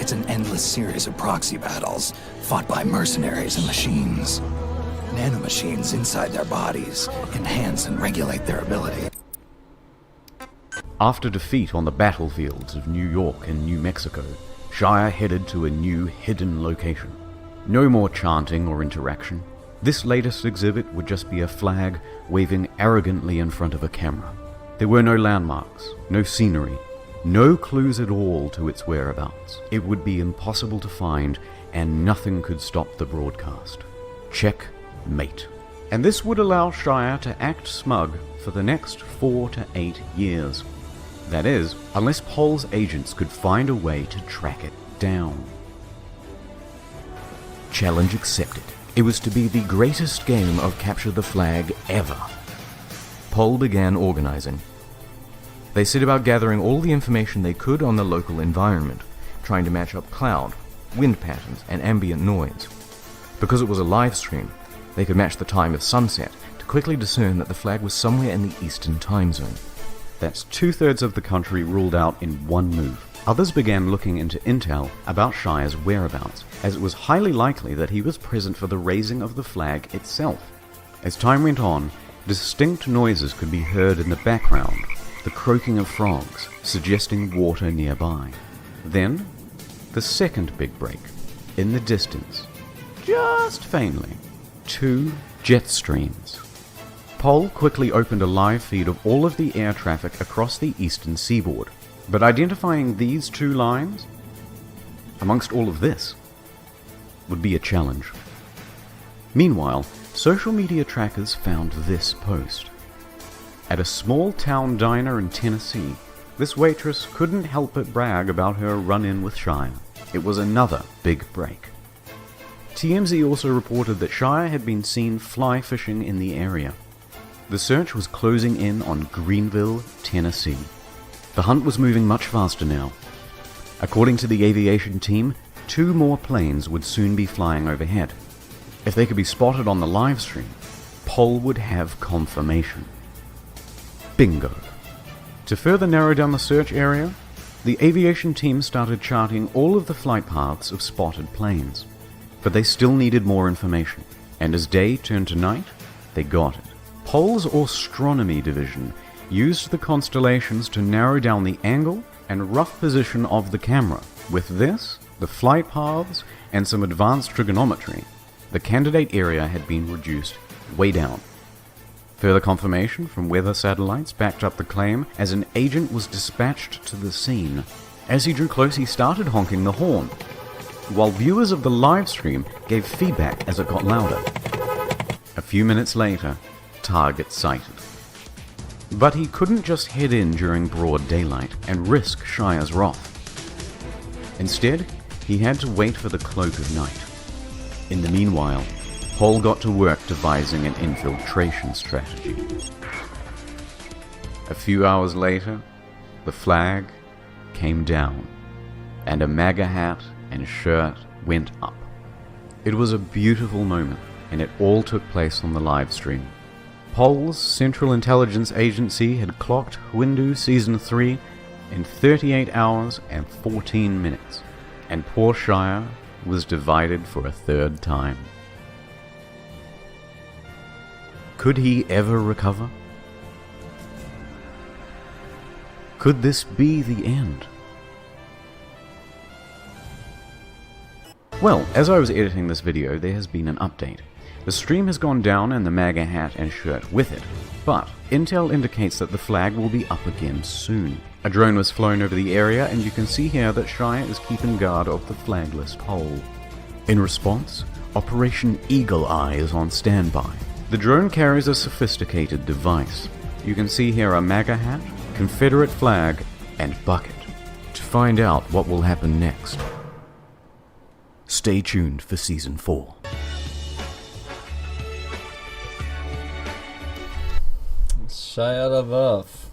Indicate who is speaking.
Speaker 1: It's an endless series of proxy battles, fought by mercenaries and machines. Nanomachines inside their bodies enhance and regulate their ability.
Speaker 2: After defeat on the battlefields of New York and New Mexico, Shire headed to a new hidden location. No more chanting or interaction. This latest exhibit would just be a flag waving arrogantly in front of a camera. There were no landmarks, no scenery, no clues at all to its whereabouts. It would be impossible to find, and nothing could stop the broadcast. Checkmate. And this would allow Shire to act smug for the next 4 to 8 years. That is, unless Pol's agents could find a way to track it down. Challenge accepted. It was to be the greatest game of Capture the Flag ever. Pol began organizing. They set about gathering all the information they could on the local environment, trying to match up cloud, wind patterns, and ambient noise. Because it was a live stream, they could match the time of sunset to quickly discern that the flag was somewhere in the Eastern time zone. That's 2/3 of the country ruled out in one move. Others began looking into intel about Shire's whereabouts, as it was highly likely that he was present for the raising of the flag itself. As time went on, distinct noises could be heard in the background, the croaking of frogs, suggesting water nearby. Then, the second big break. In the distance, just faintly, 2 jet streams. Pol quickly opened a live feed of all of the air traffic across the eastern seaboard, but identifying these 2 lines, amongst all of this, would be a challenge. Meanwhile, social media trackers found this post. At a small town diner in Tennessee, this waitress couldn't help but brag about her run-in with Shire. It was another big break. TMZ also reported that Shire had been seen fly fishing in the area. The search was closing in on Greenville, Tennessee. The hunt was moving much faster now. According to the aviation team, 2 more planes would soon be flying overhead. If they could be spotted on the live stream, Pol would have confirmation. Bingo. To further narrow down the search area, the aviation team started charting all of the flight paths of spotted planes. But they still needed more information, and as day turned to night, they got it. Pol's astronomy division used the constellations to narrow down the angle and rough position of the camera. With this, the flight paths, and some advanced trigonometry, the candidate area had been reduced way down. Further confirmation from weather satellites backed up the claim as an agent was dispatched to the scene. As he drew close, he started honking the horn, while viewers of the live stream gave feedback as it got louder. A few minutes later, target sighted. But he couldn't just head in during broad daylight and risk Shire's wrath. Instead, he had to wait for the cloak of night. In the meanwhile, Pol got to work devising an infiltration strategy. A few hours later, the flag came down, and a MAGA hat and shirt went up. It was a beautiful moment, and it all took place on the live stream. Pol's Central Intelligence Agency had clocked Windu Season 3 in 38 hours and 14 minutes, and poor Shire was divided for a 3rd time. Could he ever recover? Could this be the end? Well, as I was editing this video, there has been an update. The stream has gone down and the MAGA hat and shirt with it, but intel indicates that the flag will be up again soon. A drone was flown over the area, and you can see here that Shire is keeping guard of the flagless pole. In response, Operation Eagle Eye is on standby. The drone carries a sophisticated device. You can see here a MAGA hat, Confederate flag, and bucket. To find out what will happen next, stay tuned for Season 4.
Speaker 3: Shia LaBeouf.